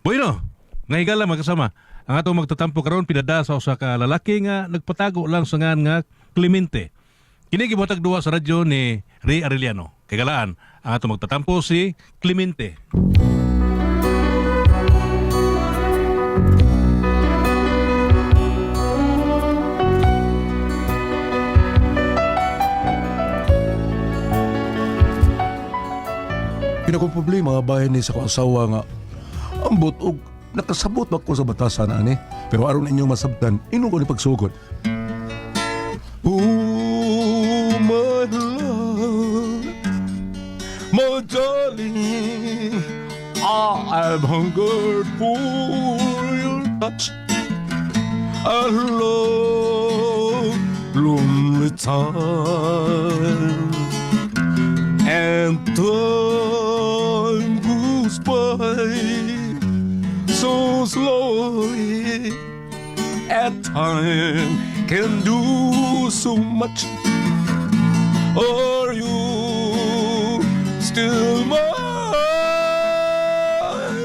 Bueno, nga higala magkasama. Ang atong magtatampo karon pinada sa usa ka lalaki nga nagpatago lang sa ngan nga Clemente. Kini gibuhatag duwa sa radyo ni Ray Arellano. Kay galaan, ang atong magtatampo si Clemente. Pinakong problema bahin ni sa kong asawa nga ambot og nakasabot ba ko sa batasan ani pero aron inyong masabtan ino ko ni pagsugod. Oh my love, my darling, I've hungered for your touch. I love lonely time and time goes by so slowly, and time can do so much. Are you still mine?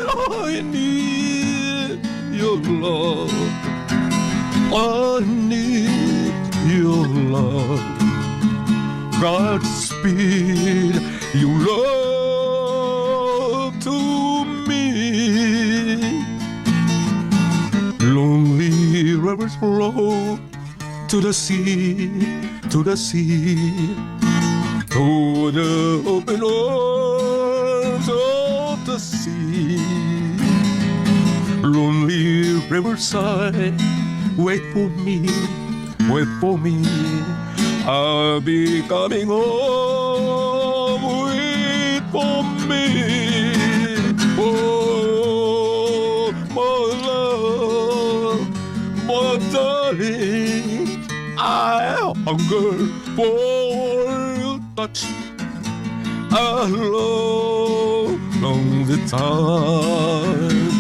I need your love. I need your love. Godspeed your love to me. Lonely rivers flow to the sea, to the sea, to the open arms of the sea. Lonely riverside, wait for me, wait for me. I'll be coming home, wait for me. Oh, my love, my darling, I hunger for your touch. I love long the time,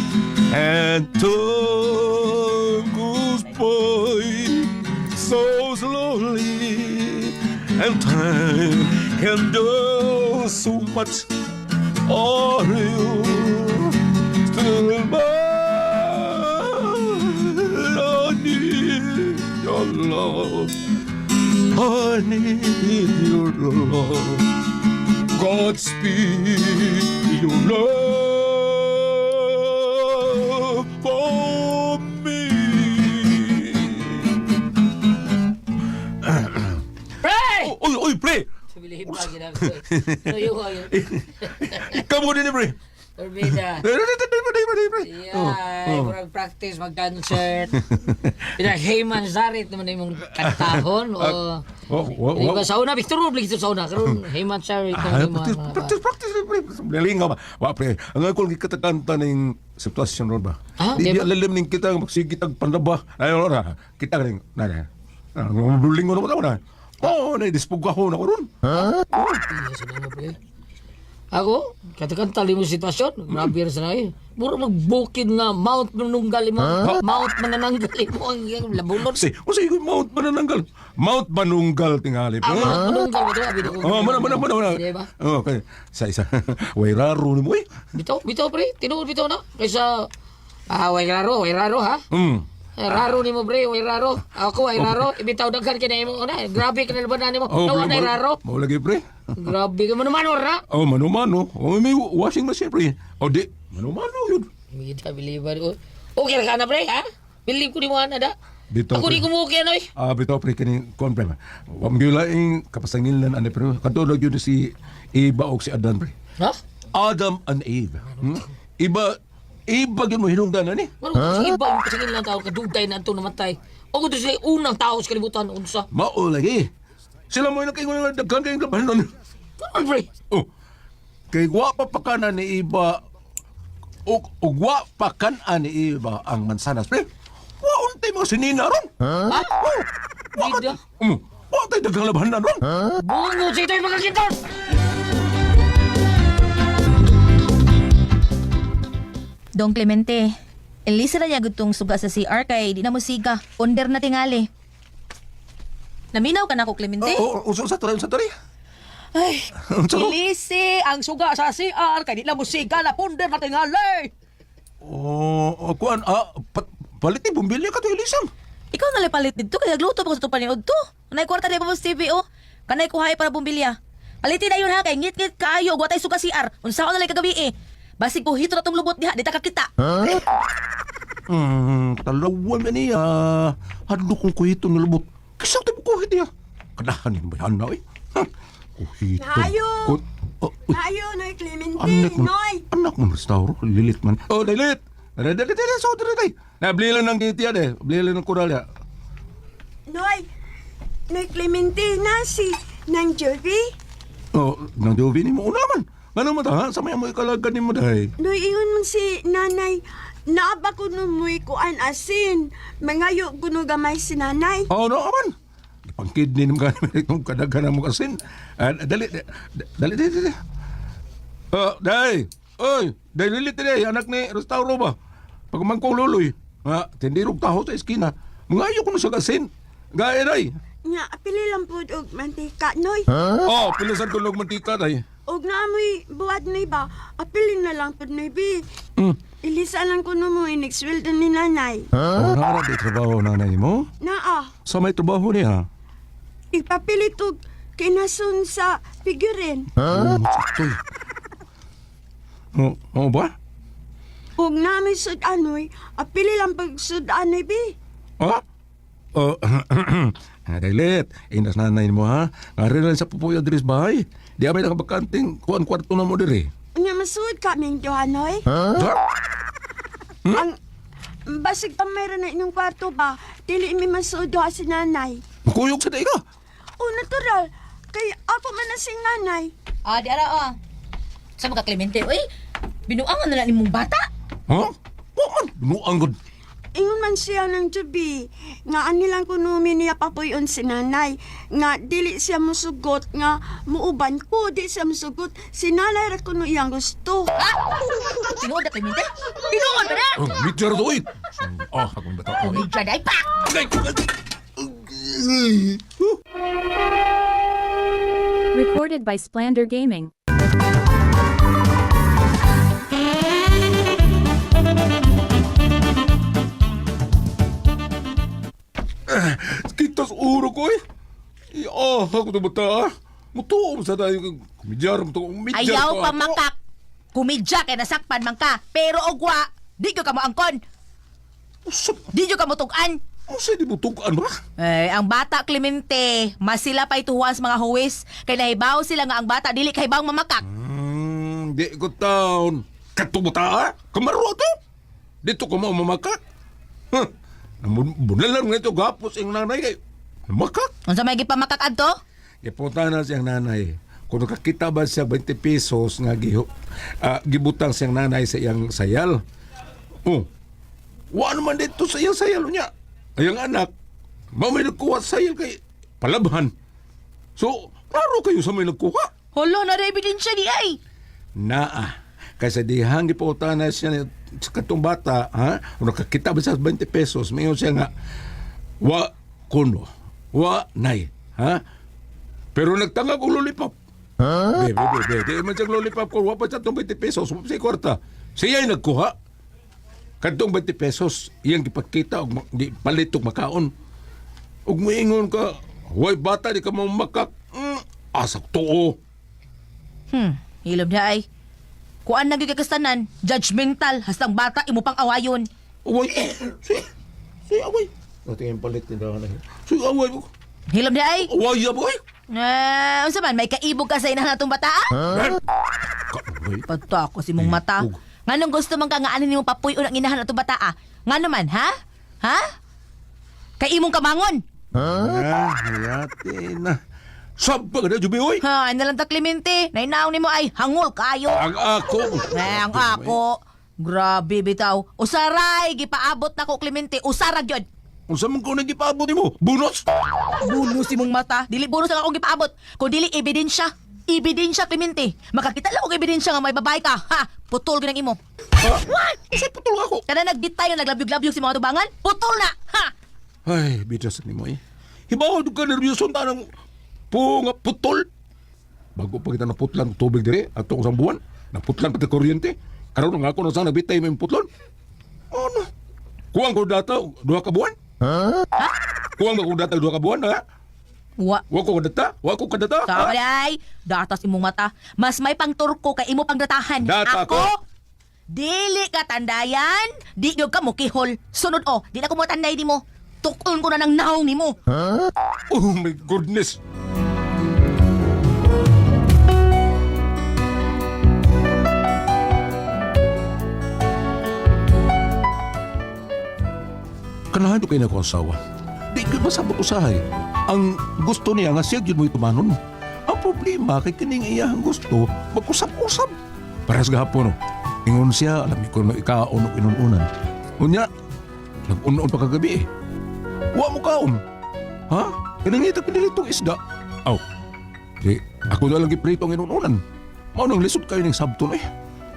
and time goes by so slowly, and time can do so much. Are you still mine? I need your love. I need your love. Godspeed your love for me. Pre! Oy, pre! Sabilihin pa ginagawa. Tuyo ko yun. Kamu din, pre. Turbida. Pre. Yeah, murag practice mag-concert. Pinag-Heyman Zarit naman yung kantahon. O, di ba sa una, Victor Rublik ito sa una. Karoon, Heyman Zarit naman yung mga... Practice, pre. Nalinga ba? Wa, pre. Ang ako lang katakanta ng sitwasyon ron ba? Ah, Di di ba? alalim ning kita magsigitag pandaba. Ayun na. Kita ning na. Buling ko na. Oh, na-dispugwa ko na ko ron. Iya, sudah na pre. Ako, katakanta mo sitwasyon. Grabe na sa nahin. Mura mag-bukid na Mount Manunggal mo. Mount Manananggal mo ang labulon. Kasi Mount Manananggal. Mount Manunggal tingali. Manunggal ba ito? Abid ako. Oh, mana. Di ba? Oh, okay. Isa. Way raro ni mo eh. Bitaw pre. Tinuod bitaw na. Kaysa, way raro ha? Raro ni mo pre, way raro. Ako ay raro. Ibitaw daghan kina mo na. Grabe ka na labanan ni mo. Nawa na raro. Mau lagi pre. Grabe ka mano-mano ra. Oh, mano-mano. Oh, may washing machine pre. Oh, di. Mano-mano yun. Kita biliban. Okay ka na pre ha? Believe ko ni mo na da. Bitaw, Ako pre. di ko mo okay ano eh. Bitaw pre kini kon pre. Wam gyulaing kapasangilan ani pre. Katulog yun si Eva og si Adan pre. Ha? Adam and Eve. Iba yun mo hinungdan ani. Ano sige ba yung pasangin lang tao kadugtay na ito namatay. O kung ito sila unang tao sa kalibutan. Unsa? Mao lagi. Sila mo yung nakaingon nga daghan kayong labahan nun. Kaman pre. Oh. Kay gwapa pa ka na ni Iba o gwapa kan ni Iba ang mansanas pre. Wa untay mga sinina ron. Ha? Bida. Wa tay daghang labahan na ron. Bungo sa ito yung magkakita. Dong Clemente, Elisa na niya gutong suga sa CR kay di na mo siga. Under na tingali. Naminaw ka na ako, Clemente? Unsa sa tari? Ay, Ilisi ang suga sa CR kay di lang mo siga na punder na tingali. Oh, kuan, palitin bumbilya ka to ilisang. Ikaw na palit dito kaya gluto pa ko sa tupaniod to. Nay kwarta na pa sa TV oh. Kanay kuhay para bumbilya. Palitin na yun ha kay ngit-ngit kayo gwatay suka CR. Unsa ko na lang kagabi eh. Basig ko hito na tong lubot diha di ta kakita. Talawan ba niya? Hadlo kong kuhito ng lubot. Kisang tayo kuhit niya. Kadahanin ba yan na eh? Kuhito. Nayo! Ku- Tayo, Noy Clemente, Noy! Anak mo, restauro. Lilit man. Oh, lilit! Dali, so, dali. Nabili lang ng kiti yan eh. Bili lang ng kural ya. Noy! Noy Clemente, nasi ng Jovi? Oh, nang Jovi ni mo naman. Ano mo ta, ha? Sa maya mo ikalagan ni mo dahi. Noy, ingon man si nanay, naaba ko numoy kuan asin. Mangayo ko no gamay si nanay. Oh, no, aman. Pangkidni naman ka naman itong kadaghan mo kasin. Dali. Dahi. Oy, dahi lilit dahi. Anak ni restauro ba? Pag mangkong luloy. Tindirog taho sa eskina. Mangayo ko na sa kasin. Gaya dahi. Nga, apili lang po og mantika, Noy. Oh, pilasan ko ng mantika dahi. Og naamoy buwad, Noy ba? Apili na lang po, Noy B. Ilisa lang ko numoy, negsweldo ni nanay. Oh, nara di trabaho nanay mo? Naa, Sa may trabaho niya? ipapilit og kinasun sa figurin. Saktoy. Oh, ba? Og namin sud anoy, apili lang pag sud anoy, B. Ha? Oh, Dailit, inas nanay mo ha. Ngari lang sa pupuy adres bahay. Di amay nakabakanting kuan kwarto na mo diri. Nga masud kaming Johanoy. Ha? Ang basig pa mayroon na inyong kwarto ba, dili mi masud ha si nanay. Makuyog sa ka. O natural, kay ako man na sing nanay. Di ara ah. Sa mga Clemente, oy. Binuangan na lang imong bata. Ha? Waman, nuang gud. Ingon man siya ng Jubi, nga anilang kuno niya papuyon si nanay, nga dili siya musugot, nga muuban ko, di siya musugot, si nanay ra kuno iyang gusto. Tinuod na Clemente. Tinuod ba na? Mitjar to it. Akong bata. Kumidya na pa. Recorded by Splander Gaming. Kita sa uro ko eh. Ako to bata. Mutuom sa tayo. Kumidjar mo to. Ayaw pa makak. Kumidya kay nasakpan man ka. Pero ogwa, di ko ka mo angkon. Di ko ka mo tugan. Asa di mo tukaan ba? Ang bata Clemente, mas sila pa ituhuan sa mga huwis. Kay nahibaw sila nga ang bata dili kay bang mamakak. Di ko taon. Kato bata ha? Kamaro to. Dito ko mo mamakak. Bunalan nga ito gapos ang nanay kay makak. Unsa may gipamakak adto? Ipunta na siyang nanay. Kung nakakita ba siya 20 pesos nga gibutang siyang nanay sa iyang sayal. Wa naman dito sa iyang sayal niya. Ayang anak, may nagkuha sa sayal kay palabhan. So, klaro kayo sa may nagkuha. Hala, na ebidensya di ay. Naa. Kasi dihang ipunta na siya sa katong bata, ha? Kung nakakita ba siya 20 pesos, mayon siya nga, wa kuno, wa nay, ha? Pero nagtangag og lollipop. Bebe, di man siyang lollipop ko, wa pa siya itong 20 pesos, wa pa siya kwarta. Siya'y nagkuha. Kadtong 20 pesos, iyang gipakita og di palit og makaon. Ug moingon ka, way bata di ka mo makak. Asak tuo. Hilom na ay. Kuan nang gigakastanan, judgmental, hastang bata imo pang awayon. Away. Si away. Tingin palit ni daw na. Si away mo. Hilom na ay. Away ya boy. Unsa man, may kaibog ka sa inahan natong bata? Away. Pato ako si mong mata. Nganong gusto man ka nga anin nimo papuy-on ang inahan natong bata ah? Ngano man, ha? Ha? Kay imong kamangon. Hayati na. Sabag na jubi oy. Ha, ano lang ta Clemente, nainaw nimo ay hangol kayo. Ang ako. Ang ako. Grabe bitaw. Usaray gipaabot nako Clemente, usara gyud. Unsa man ko nagipaabot nimo? Bunos. Bunos imong mata. Dili bunos ang akong gipaabot. Kung dili ebidensya. Ebidensya Clemente. Makakita lang og ebidensya nga may babae ka. Ha, putol gyud ang imo. What? Isa putol ako. Kada nagbitay nga naglabyog-labyog si mga tubangan, putol na. Ha. Ay, bitas nimo eh. Hibaw ka nervyoso ta nang nga putol. Bago pa kita naputlan tubig dire ato sa buwan. Naputlan pati kuryente. Karon nga ako na sa nagbitay may putlon. Ano? Kuwang ko data, 2 ka buwan? Ha? Kuwang ko data, 2 ka buwan, ha? Wa. Wa ko kadata? Wa ko kadata? ha? Taray, datas imong mata. Mas may pangturko kay imo pangdatahan. Data Ako, dili ka tandayan, di gyud ka mo kihol. Sunod di na ko mo tanday nimo. Tukon ko na ng naong nimo. Oh my goodness. Kanahan ko kayo na ko asawa. Di ka masabot usahay. Ang gusto niya nga siya yun mo itumanon. Ang problema kay kining iyang gusto, magkusap-usap. Parehas gahapon, no? Ingon siya, alam ko no ikaon o inununan. Unya, nag-unon pa kagabi eh. Wa mo kaon. Ha? Kinangita pinilitong isda. Aw, di, ako na lang giprito ang inununan. Mao nang lisod kayo ng sabton eh.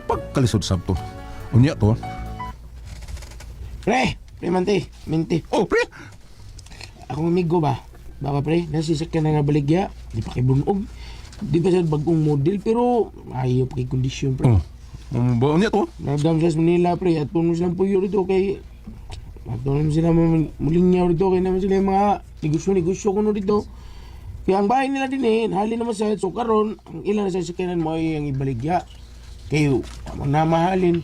Pagkalisod sabton. Unya to. Pre, minti. Oh, pre! Akong amigo ba? Baka pre, nasisakyan na nga baligya. Di pa kay bunog. Di pa siya bagong model pero ayaw pa kay kondisyon pre. Oh. Ba unya to? Nagdam siya sa Manila pre at puno silang puyo rito kay at puno sila mulingyaw rito kay naman sila yung mga negosyo kuno dito. Kaya ang bahay nila din hali naman sa so karon ang ilan na sa sakyanan mo ay ang ibaligya. Kayo, na mahalin.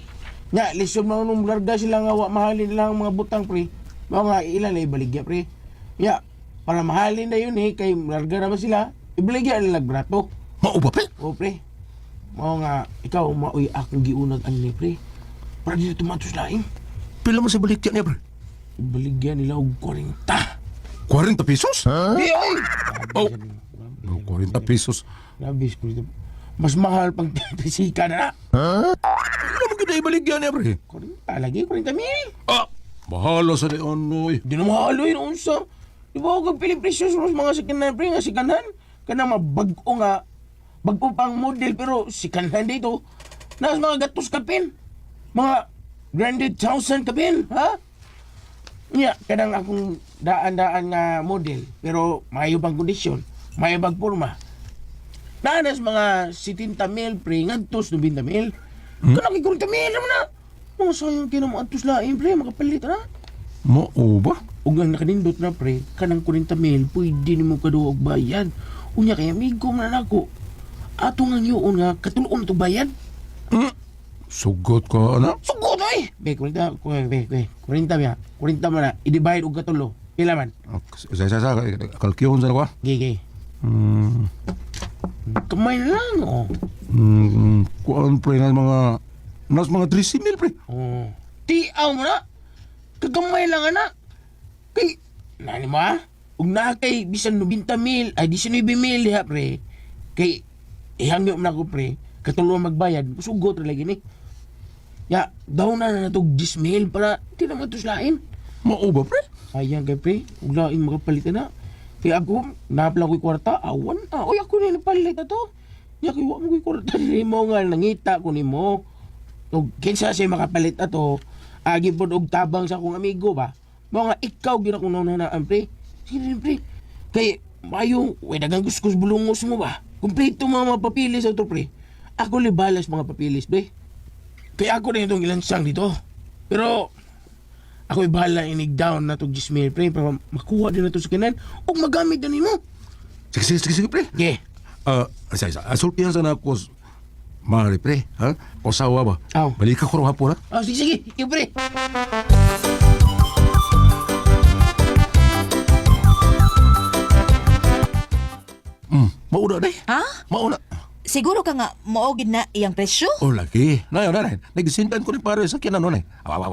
Nga, lisod mga nung larga sila nga mahalin nila ang mga butang pre. Mga ilan na ibaligya pre. Ya, para mahalin na yun kay larga naman sila, ibaligya na nagbrato. Mao ba, pre? O pre, mao nga, ikaw maoy akong giunag ang ni pre. Para dito tumatos laing. Pila mo sa balikya niya, pre? Ibaligya nila og 40. 40 pesos? Di oy! Oh. 40 pesos. Labis ko dito. Mas mahal pang pisika na. Ano mo gina ibaligya niya, pre? 40 lagi, 40 mil. Ah! Bahala sa di anoy. Di na mahalo yun, unsa. Di ba ako pili presyo sa mga sikanhan, pre, nga sikanhan. Kana mabag-o nga, bag-o pang model, pero sikanhan dito. Nas mga gatos kapin. Mga branded 1,000 kapin, ha? Nya, kadang akong daan-daan nga model, pero mayo pang kondisyon, mayo pang porma. Nanas mga 70 mil, pre, ngantos 90 mil. Kanang 40 mil naman na. Mga sayang kinamo antos lain, pre, makapalit na. Mao ba? Ug ang nakanindot na pre, kanang 40 mil, pwede nimo kaduha og bayad. Unya kay amigo man nako. Ato nga yun nga, katulon to bayad. Sugot ka, ana? Sugod oy! Be, 40 biya. 40 man na, i-divide og katulo. Pila man? Sa, kalkyon sa ko. Gigi. Kamay na lang, oh. Kuan, pre, nas mga 13 mil, pre. Oh. Tiaw mo na. Kagamay lang, anak. Kay, nani mo ha? Ug na kay bisan 90 mil, ay 19 mil ha, pre. Kay, ihangyo mo na ko, pre. Katulong magbayad, sugot na lagi ni. Ya, daw na natog 10 mil para di na matuslain. Mao ba, pre? Sayang kay pre, ug lain makapalitan na. Kaya ako, napala ko'y kwarta, awan. Oy, ako na napalit na to. Ya, kaya wak mo ko'y kwarta ni mo nga, nangita ko ni mo. Ug kinsa siya makapalit na to, agi po og tabang sa akong amigo ba? Mga ikaw gina kong naunaan, pre. Sige rin, pre. Kaya, mayo, way dagang kuskus bulungos mo ba? Kompleto mga papilis sa to, pre. Ako libalas mga papilis, pre. Kaya ako na itong ilansang dito. Pero, ako'y bahala inig-down na itong 10 mil, pre, para makuha din na ito sa kinan o magamit na nimo. Sige, pre. Yeah. Asulpihan sa na ako, Mari, pre, ha? O sawa ba? Aw. Balik ka ko rin hapon, ha? Oh, sige, yung pre. Mauna, day. Ha? Mauna. Siguro ka nga moogid na iyang presyo? Oh, lagi. Nay. Nagisintan ko rin pare sa kinan, no, nay. Awa.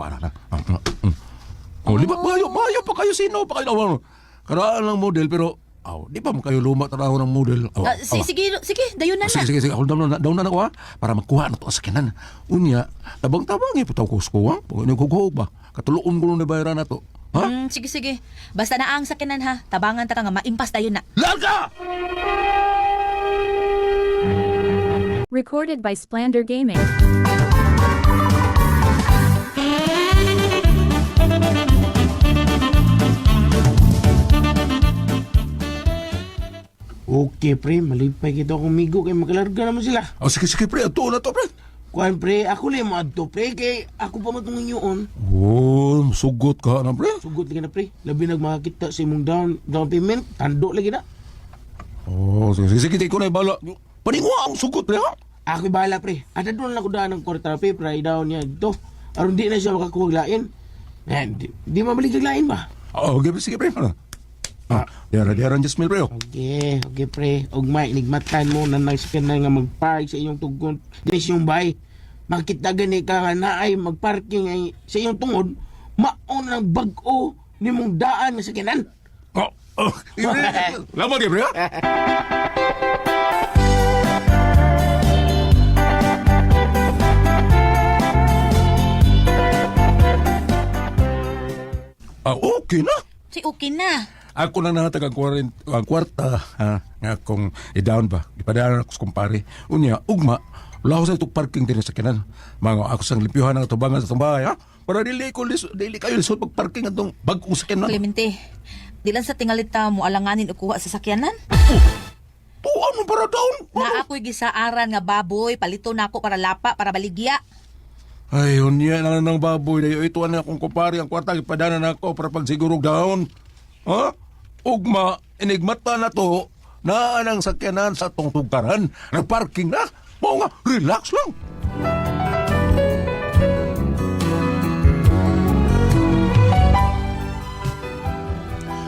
Oh, di ba? Mayo pa kayo, sino pa kayo? Karaan lang model, pero, di ba mo kayo luma tanaw ng model? Sige, dayon na na. Sige. Hold down na ako, ha? Para makuha na to sa kinan. Unya, tabang-tabang, putaw ko ha? Pag kukuhog ba? Katuluon ko nung nabayaran na to. Ha? Sige. Basta na ang sakinan ha. Tabangan ta ka nga maimpas dayon na. Larga! Recorded by Splander Gaming. Okay, pre, malipay kita akong migo kay makalarga naman sila. Oh, sige, pre. Ito na to, pre. Kuan pre, ako lang mo adto pre kay ako pa matungin yun. Oh, sugot ka na, pre. Sugot lagi na pre. Labi nagmakita sa imong down payment, tando lagi na. Oh, sige, ko na ibala. Paningwa ang sugot, pre, ha? Ako'y bahala pre. At doon lang ko daan ng kwarta pre, pray down niya dito. Aron di na siya makakuwaglain. Di mamaligaglain ba? Oh, okay, sige, pre. Diaran just mil, pre. Okay pre. Og may inigmatan mo na nagsakin na nga mag-park sa iyong tugon. Di yung bay. Makita gani ka nga na ay mag-parking ay sa iyong tungod, maon ang bag-o ni mong daan nga sakinan. Lama dia, pre, ha? Okay na. Si okay na. Ako na nahatag ang kwarta, ha, nga kung i-down ba, ipadaan ako sa kumpare. Unya, ugma, wala ko sa itong parking din sa kinan. Mga ako sang limpyuhan ng tubangan sa itong bahay, ha? Para dili kayo lisod pag-parking itong bagong sakinan. Clemente, di lang sa tingalita mo alanganin o kuha sa sakyanan. Tuwa mo para down. Na ako'y gisaaran nga baboy, palito na ako para lapa, para baligya. Ay, unya na ng baboy. Dayo, ito na akong kumpare. Ang kwarta, ipadana na ako para pagsigurog down. Ha? Ugma, enigmata na to, na ang sakyanan sa itong tugkaran. Nag-parking na. Mo nga, relax lang.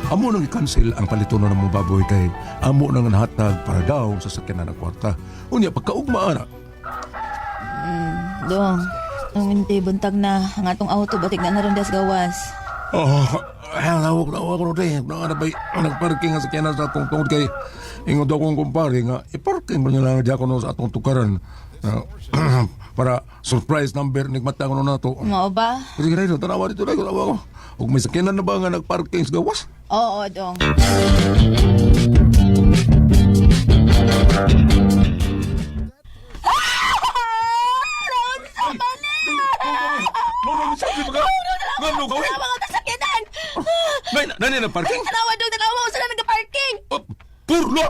Amo nang i-cancel ang palitono ng mga baboy kay amo nang nahatag para daw sa sakyanan ng kwarta. Unya, pagkaugma na. Dong, ang hindi buntag na ang atong auto, batik na naroon das gawas. Lawak ko rin. Nagparking nga sakyanan sa atong tungod kay ingod akong kumpare nga iparking mo nila nga ako sa atong tukaran. Para surprise number nigmata ko na to. Mao ba? Sige na, tanawa dito na ko. Ug may sakyanan na ba nga nagparking sa gawas? Oo, dong. Ngano gawin? Mga kasakyanan! Nani na parking? Tanawa mo sila nag-parking! Purlo!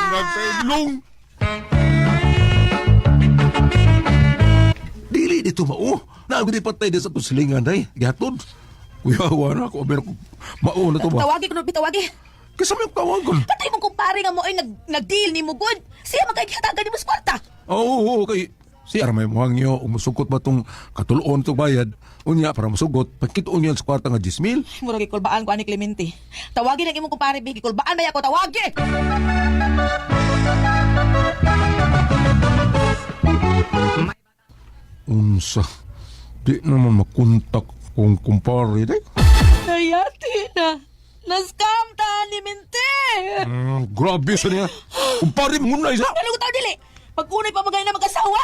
Nagsailong! Dili dito mao. Nagdi patay din sa pusilingan day. Gatod. Kuyawa na ako. Pero mao na to ba? Tawagi ko no, bitawagi. Kasi may tawagan. Patay mong kumpare nga mo ay nag-deal ni mo good. Siya magkakihatagan ni mo sa kwarta. Oo, kay si Armay Muhangyo, umusukot ba tong katuloon itong bayad? Unya, para masugot, pagkitoon yan sa kwarta nga 10,000. Mura gikulbaan ko ani Clemente. Tawagi lang imong kumpare, Big. Gikulbaan ba ako tawagi? Unsa? Di naman makontak kong kumpare, day. Hayati na. Nascam ta ni Mente. Grabe sa niya. Kumpare mo na isa. Ano ko tao dili? Pag-unay pa magay na mag-asawa.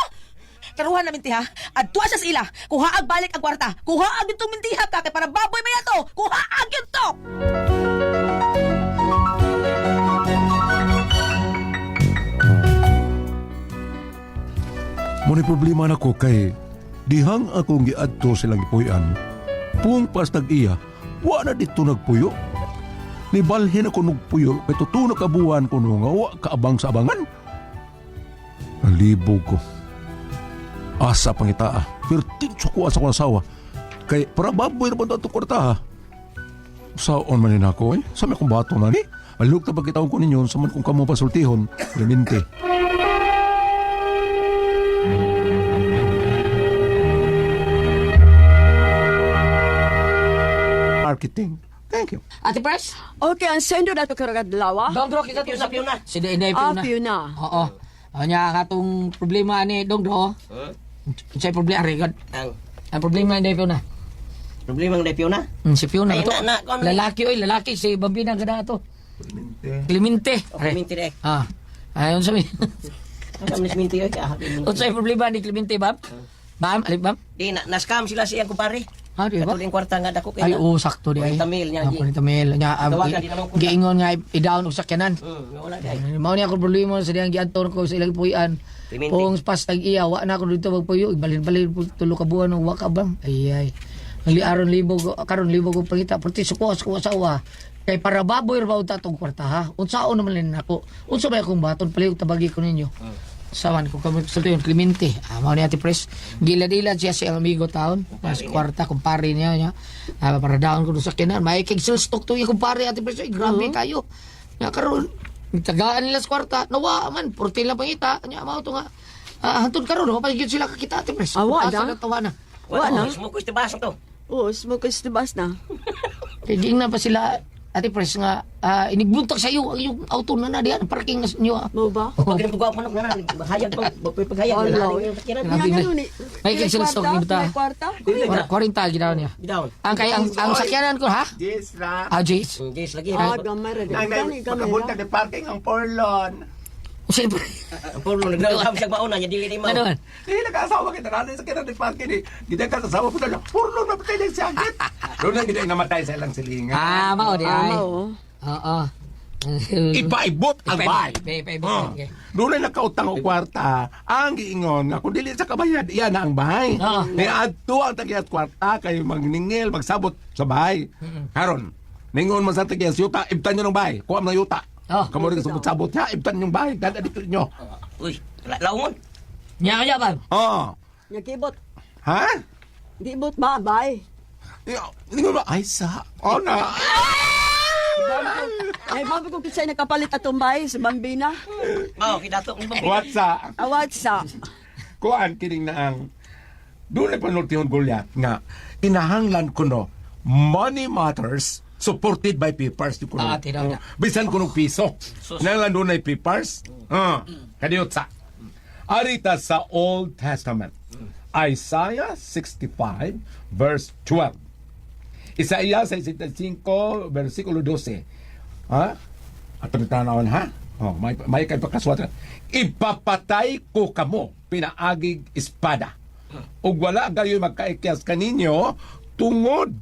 Karuhan na Minti ha. Adtua siya sa ila. Kuhaag balik ang kwarta. Kuhaag itong Minti ha ka. Kaya para baboy may ato. Kuhaag yun to. Muna problema na ko kay dihang akong giadto silang ipuyan. Pung pas tag-iya, wala dito nagpuyo. Nibalhin ako nagpuyo kay tutuno kabuhan ko nga wa kaabang sa abangan. Nalibog ko. Asa pangitaa. Pero tinso ko asa ko asawa. Kay para baboy na ba ito kwarta ha? Saon man din ako eh. Sa may kong bato na ni. Alok na pagkitaon ko ninyo sa man kung kamo pasultihon. Clemente. Marketing. Thank you. Ate Pres? Okay, ang sendo na ito karagadlawa. Dongdro, kita to sa Piuna. Si Inday Piuna. Piuna. Oo. Anya katong problema ni Dongdro. Sa problema regard. Ang problema ni Piuna. Problema ng Piuna? Si Piuna Ay, to. na, Lalaki si Bambina gada to. Clemente. Clemente dek. Ayon sa mi. Ang sa Clemente yun. Unsa problema ni Clemente, Bab? Ma'am, alip Bab? Di, na-scam sila siya kumpare. Di ba? Katuling kwarta nga dako. Ay, oo, sakto di ay. 40 mil niya. 40 mil. Tawagan, di naman punta. Giingon nga i-down og sakyanan. Wala di ay. Mao ni ako problema sa diyang giadton ko sa ilang puyan. Clemente. Kung pas tag-iya, wa na ako dito magpuyo. Ibalin-balin po tulo ka buwan ng waka bang. Ay. Ang liaron libo ko pangita. Perti suko asawa. Kay para baboy ra ba tatong kwarta ha. Unsaon naman lang ako. Unsa ba akong baton palihog tabagi ko ninyo. Sawan ko kami sulto yung Clemente. Mao ni Ate Pres. Gila-dila siya sa amigo taon. Mas kwarta kumpare niya. Para daon ko sa kinan. May kig sales stock to yung kumpare Ate Pres. Ay, grabe kayo. Nga karon tagaan nila sa kwarta. Nawa man. Porte lang pangita. Nya mao to nga. Hantod karon mapagid sila kakita Ate Pres. Awa, Asa da? na tawa na. Wala na. Smoke ko sa baso to. Oo, smoke is the bus na. Kaya na pa sila Ate Pres nga inigbuntak sa iyo yung auto na diyan parking na niyo. Mo ba? Pag rin ko manok na bahayag pa. Paghayag Wala. na yung sakiran. Grabe Nga na. ganun eh. May kig sales stock ni bata. May kwarta? 40 ginawa niya. Bidaw. Ang sakyanan ko ha? Yes, ra. Jace. Yes lagi. Ah, gamay rin. Gani, gamay na. de parking ang porlon. Siyempre. Ang pulo nagdawam siya mauna niya dili ni mo. Ano man? Hindi nag-asawa kita na sa kina de parking ni. Gida ka sa asawa po na porlon na patay ng sakit. Doon na gida namatay sa ilang silingan. Mao di ay. Oo. Oo. Ipaibot ang bahay. Ipaibot. Okay. Doon na nakautang o kwarta. Ang giingon nga kung dili sa kabayad, iyan na ang bahay. Oo. Ni adto ang tagiat kwarta kayo magningil, magsabot sa bahay. Karon, ningon man sa tagiat yuta, ibtan nyo ng bahay. Kuha mo ng yuta. Oo. Kamu rin sabot-sabot ha, ibtan yung bahay. Dada dito nyo. Uy, laungon. Nya kaya ba? Oh. Nagkibot. Ha? Di bot ba, bye. Ningon ba? Ay sa. Oh na. Ay, bago ko kisay nakapalit atong bahay sa Bambina. Oh, kidato ni Bambina. What's up? Awat sa. Kuan kining na ang doon ay panultihon Goliath nga inahanglan ko no money matters supported by papers di ko no. Tinaw na. Bisan ko no piso. Nanglan doon ay papers. Kadiyot sa. Arita sa Old Testament. Isaiah 65 verse 12. Isaiah 65 versikulo 12. Ha? At tanawon ha? Oh, may kay pagkaswat. Ipapatay ko kamo pinaagig espada. Ug wala gayoy magkaikyas kaninyo tungod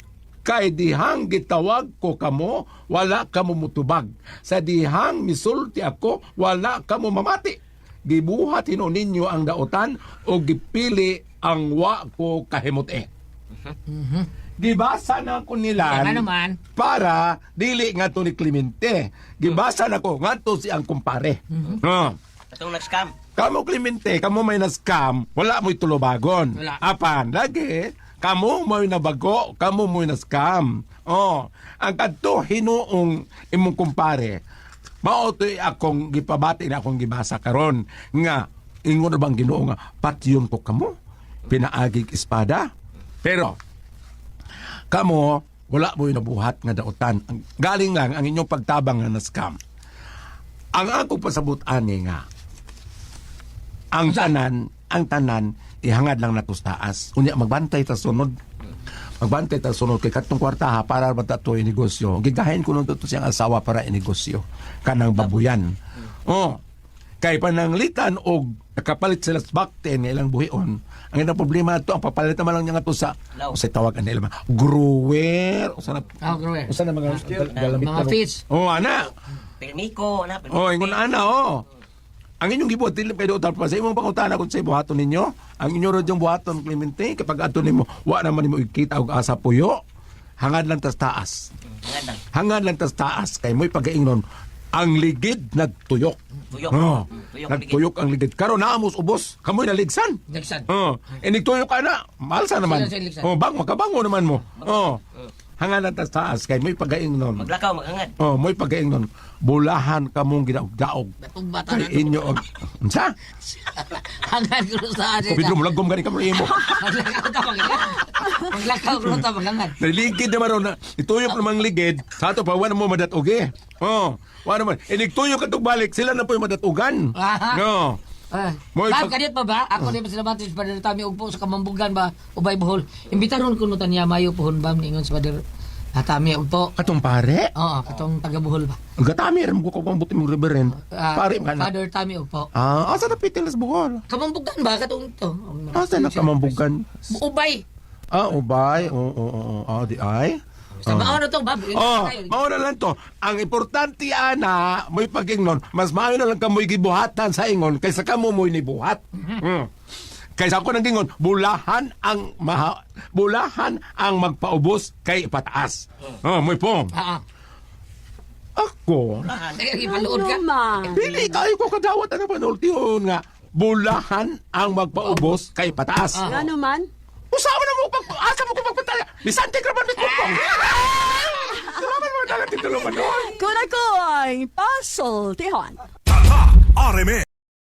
kay dihang gitawag ko kamo wala kamo mutubag. Sa dihang misulti ako wala kamo mamati. Gibuhat hino ninyo ang dautan o gipili ang wa ko kahimuti. Gibasa na ko nila Yan naman. para dili nga to ni Clemente. Gibasa na ko nga to si ang kumpare. Atong nag-scam. Kamo Clemente, kamo may na-scam, wala mo'y tulobagon. Wala. Apan, lagi, kamo mo'y nabago, kamo mo'y na-scam. Ang kadto hinuong imong kumpare, maotoy akong gipabati na akong gibasa karon nga ingon na bang Ginoo nga patyon ko kamo pinaagig espada. Pero kamo wala mo'y nabuhat nga dautan. Galing lang ang inyong pagtabang nga na-scam. Ang akong pasabot ani nga ang tanan ihangad lang natos taas. Unya magbantay ta sunod. Magbantay ta sunod kay katong kwarta ha para matato yung negosyo. Gigahin ko nung to siyang asawa para inegosyo. Kanang babuyan. Kay pananglitan og nakapalit sila sa bakte nga ilang buhion. Ang ilang problema na to, ang papalit naman lang niya nga to sa tawagan nila. Grower. Grower. Usa na mga galamit. Mga fish. Ana. Permiko na. Ingon ana Ang inyong gibuhat dili pwede utar pa sa imong pangutana kung sa buhaton ninyo. Ang inyo ro yung buhaton Clemente kapag ato nimo wa naman nimo ikita og asa puyo. Hangad lang tas taas. Hangad lang tas taas kay mo'y pagaingnon ang ligid nagtuyok. Tuyok. Tuyok ang Nagtuyok ang ligid. Karon naamos ubos, kamoy naligsan. Ligsan. Nagtuyok ka na, malsa naman. Sila ligsan. Makabango naman mo. Hangad lang tas taas kay mo'y pagaingnon. Maglakaw, maghangad. Mo'y pagaingnon. Bulahan kamong gidaog-daog. Batong bata na. Kay inyo og unsa? Hangad ko sa atin. Kopit mo lagom gani ka mo. Maglakaw ta maglakaw. Maglakaw ko ta maglangad. Naligid naman ron na ituyok namang ligid. Sa ato pa wala mo madatog eh. Wala naman. Nigtuyok katong balik sila na po yung madatugan. No. Mo'y Ma'am, kanit pa ba? Ako din pasalamat sa Padre Tami ugpo sa Kamambugan ba? Ubay Bohol. Imbitaron ko no tanya mayo pohon bam ningon sa Padre Tami ugpo. Katong pare? Oo, katong taga Bohol ba? Ang gatami rin mo ko kung buti mong reverend. Pare man. Father Tami ugpo. Asa na pitilas buhol? Kamambugan ba katong to? Asa na kamambugan? Ubay. Ubay. Oo, di ay. Sa mao na to ba? Mao na lang to. Ang importante ana, mo'y pagingnon, mas maayo na lang kamoy gibuhatan sa ingon kaysa kamo mo'y nibuhat. Kaysa ako nang gingon, bulahan ang magpaubos kay pataas. Mo'y pong. Ako, Ipalood ka. Ma. pili kayo ko kadawat ang panultihon nga. bulahan ang magpaubos kay pataas. Nga naman. Usawa na mo pag asa mo ko magpatala. Bisante ka man mitutong. Salamat mo na titulo man doon. Kung ako ay puzzle, tihon. RMN